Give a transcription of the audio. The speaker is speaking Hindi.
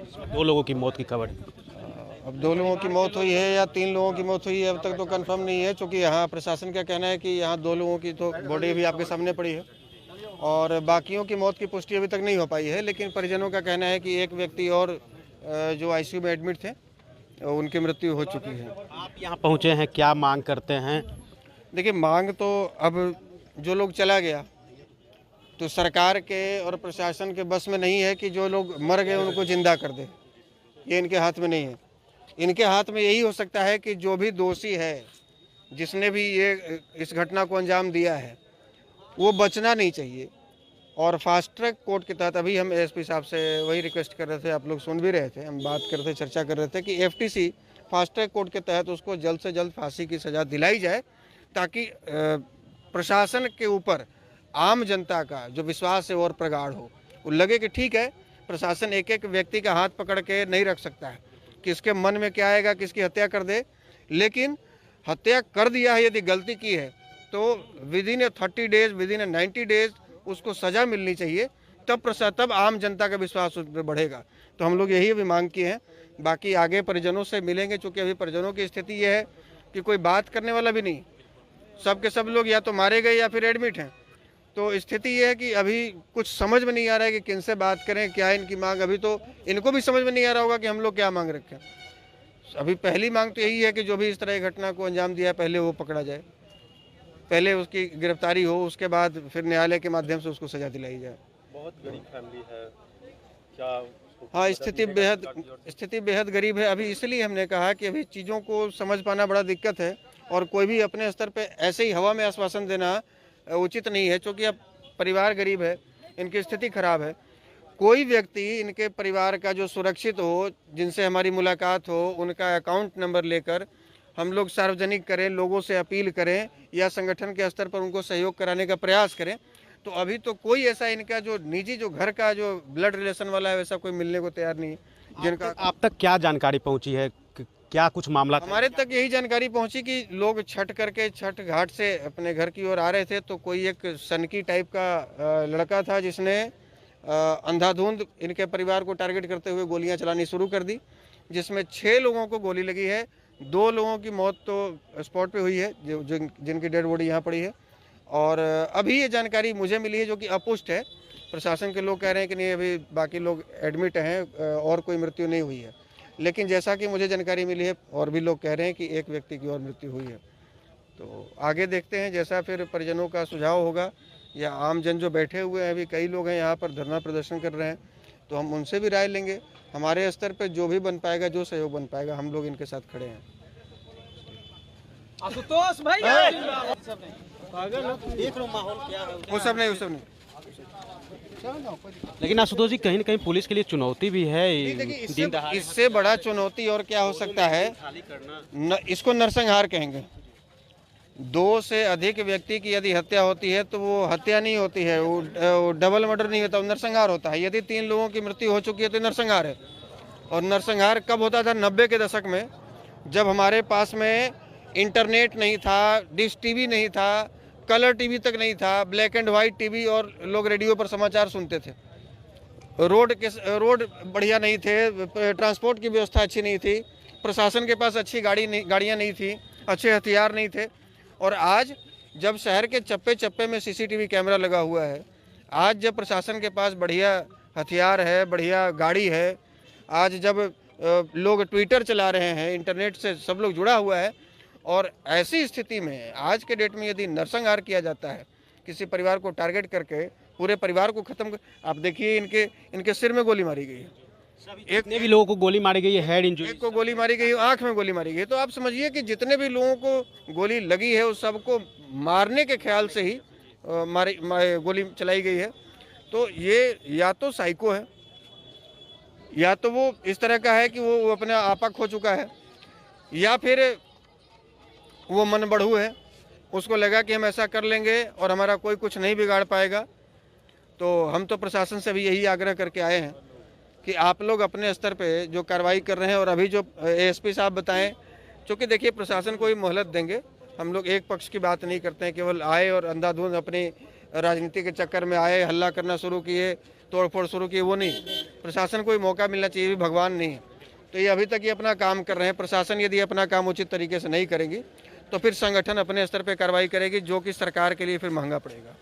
2 लोगों की मौत की खबर। अब 2 लोगों की मौत हुई है या 3 लोगों की मौत हुई है अब तक तो कंफर्म नहीं है, क्योंकि यहाँ प्रशासन का कहना है कि यहाँ 2 लोगों की तो बॉडी भी आपके सामने पड़ी है और बाकियों की मौत की पुष्टि अभी तक नहीं हो पाई है। लेकिन परिजनों का कहना है कि एक व्यक्ति और जो आईसीयू में एडमिट थे उनकी मृत्यु हो चुकी है। आप यहाँ पहुँचे हैं, क्या मांग करते हैं? देखिए, मांग तो अब जो लोग चला गया तो सरकार के और प्रशासन के बस में नहीं है कि जो लोग मर गए उनको जिंदा कर दे, ये इनके हाथ में नहीं है। इनके हाथ में यही हो सकता है कि जो भी दोषी है, जिसने भी ये इस घटना को अंजाम दिया है, वो बचना नहीं चाहिए। और फास्ट ट्रैक कोर्ट के तहत अभी हम एसपी साहब से वही रिक्वेस्ट कर रहे थे, आप लोग सुन भी रहे थे, हम बात कर रहे थे, चर्चा कर रहे थे कि एफटीसी फास्ट ट्रैक कोर्ट के तहत उसको जल्द से जल्द फांसी की सज़ा दिलाई जाए, ताकि प्रशासन के ऊपर आम जनता का जो विश्वास है और प्रगाढ़ हो। वो लगे कि ठीक है, प्रशासन एक एक व्यक्ति का हाथ पकड़ के नहीं रख सकता है, किसके मन में क्या आएगा, किसकी हत्या कर दे, लेकिन हत्या कर दिया है, यदि गलती की है तो विदिन 30 डेज, विदिन 90 डेज उसको सज़ा मिलनी चाहिए, तब आम जनता का विश्वास उस पर बढ़ेगा। तो हम लोग यही अभी मांग किए हैं। बाकी आगे परिजनों से मिलेंगे, चूँकि अभी परिजनों की स्थिति ये है कि कोई बात करने वाला भी नहीं, सब के सब लोग या तो मारे गए या फिर एडमिट हैं। तो स्थिति ये है कि अभी कुछ समझ में नहीं आ रहा है कि किन से बात करें, क्या इनकी मांग। अभी तो इनको भी समझ में नहीं आ रहा होगा कि हम लोग क्या मांग रखें। अभी पहली मांग तो यही है कि जो भी इस तरह की घटना को अंजाम दिया पहले वो पकड़ा जाए, पहले उसकी गिरफ्तारी हो, उसके बाद फिर न्यायालय के माध्यम से उसको सजा दिलाई जाए। बहुत गरीब फैमिली है क्या? हाँ, स्थिति बेहद गरीब है। अभी इसलिए हमने कहा कि अभी चीज़ों को समझ पाना बड़ा दिक्कत है और कोई भी अपने स्तर पे ऐसे ही हवा में आश्वासन देना उचित नहीं है, क्योंकि अब परिवार गरीब है, इनकी स्थिति खराब है। कोई व्यक्ति इनके परिवार का जो सुरक्षित हो, जिनसे हमारी मुलाकात हो, उनका अकाउंट नंबर लेकर हम लोग सार्वजनिक करें, लोगों से अपील करें या संगठन के स्तर पर उनको सहयोग कराने का प्रयास करें। तो अभी तो कोई ऐसा इनका जो निजी जो घर का जो ब्लड रिलेशन वाला है वैसा कोई मिलने को तैयार नहीं है। जिनका आप तक क्या जानकारी पहुँची है? क्या कुछ मामला था? हमारे तक यही जानकारी पहुंची कि लोग छठ करके छठ घाट से अपने घर की ओर आ रहे थे, तो कोई एक सनकी टाइप का लड़का था जिसने अंधाधुंध इनके परिवार को टारगेट करते हुए गोलियां चलानी शुरू कर दी, जिसमें 6 लोगों को गोली लगी है। 2 लोगों की मौत तो स्पॉट पे हुई है, जिनकी डेड बॉडी यहाँ पड़ी है। और अभी ये जानकारी मुझे मिली है जो कि अपुष्ट है। प्रशासन के लोग कह रहे हैं कि नहीं, अभी बाकी लोग एडमिट हैं और कोई मृत्यु नहीं हुई है। लेकिन जैसा कि मुझे जानकारी मिली है और भी लोग कह रहे हैं कि एक व्यक्ति की और मृत्यु हुई है। तो आगे देखते हैं, जैसा फिर परिजनों का सुझाव होगा या आम जन जो बैठे हुए हैं, अभी कई लोग हैं यहाँ पर धरना प्रदर्शन कर रहे हैं, तो हम उनसे भी राय लेंगे। हमारे स्तर पर जो भी बन पाएगा, जो सहयोग बन पाएगा, हम लोग इनके साथ खड़े हैं। आशुतोष भाई देख लो माहौल क्या है। वो सब नहीं। लेकिन आशुतोष जी, कहीं ना कहीं पुलिस के लिए चुनौती भी है। देखिए, इससे बड़ा चुनौती और क्या हो सकता है? इसको नरसंहार कहेंगे। 2 से अधिक व्यक्ति की यदि हत्या होती है तो वो हत्या नहीं होती है, वो डबल मर्डर नहीं होता, वो नरसंहार होता है। यदि 3 लोगों की मृत्यु हो चुकी है तो नरसंहार है। और नरसंहार कब होता था? 90 के दशक में, जब हमारे पास में इंटरनेट नहीं था, डिश टीवी नहीं था, कलर टीवी तक नहीं था, ब्लैक एंड वाइट टीवी, और लोग रेडियो पर समाचार सुनते थे। रोड बढ़िया नहीं थे, ट्रांसपोर्ट की व्यवस्था अच्छी नहीं थी, प्रशासन के पास अच्छी गाड़ियाँ नहीं थी, अच्छे हथियार नहीं थे। और आज जब शहर के चप्पे चप्पे में सीसीटीवी कैमरा लगा हुआ है, आज जब प्रशासन के पास बढ़िया हथियार है, बढ़िया गाड़ी है, आज जब लोग ट्विटर चला रहे हैं, इंटरनेट से सब लोग जुड़ा हुआ है, और ऐसी स्थिति में आज के डेट में यदि नरसंहार किया जाता है, किसी परिवार को टारगेट करके पूरे परिवार को खत्म कर, आप देखिए इनके सिर में गोली मारी गई है, एक भी लोगों को गोली मारी गई है, हेड इंजरी, एक को गोली मारी गई, आंख में गोली मारी गई। तो आप समझिए कि जितने भी लोगों को गोली लगी है उस सबको मारने के ख्याल से ही गोली चलाई गई है। तो ये या तो साइको है, या तो वो इस तरह का है कि वो अपने आपा खो चुका है, या फिर वो मन बढ़ू है, उसको लगा कि हम ऐसा कर लेंगे और हमारा कोई कुछ नहीं बिगाड़ पाएगा। तो हम तो प्रशासन से भी यही आग्रह करके आए हैं कि आप लोग अपने स्तर पे जो कार्रवाई कर रहे हैं, और अभी जो एएसपी साहब बताएं, क्योंकि देखिए प्रशासन को भी मोहलत देंगे। हम लोग एक पक्ष की बात नहीं करते हैं, केवल आए और अंधाधुंध अपनी राजनीति के चक्कर में आए, हल्ला करना शुरू किए, तोड़फोड़ शुरू की, वो नहीं। प्रशासन को भी मौका मिलना चाहिए, भी भगवान नहीं है। तो ये अभी तक ये अपना काम कर रहे हैं। प्रशासन यदि अपना काम उचित तरीके से नहीं करेगी तो फिर संगठन अपने स्तर पर कार्रवाई करेगी, जो कि सरकार के लिए फिर महंगा पड़ेगा।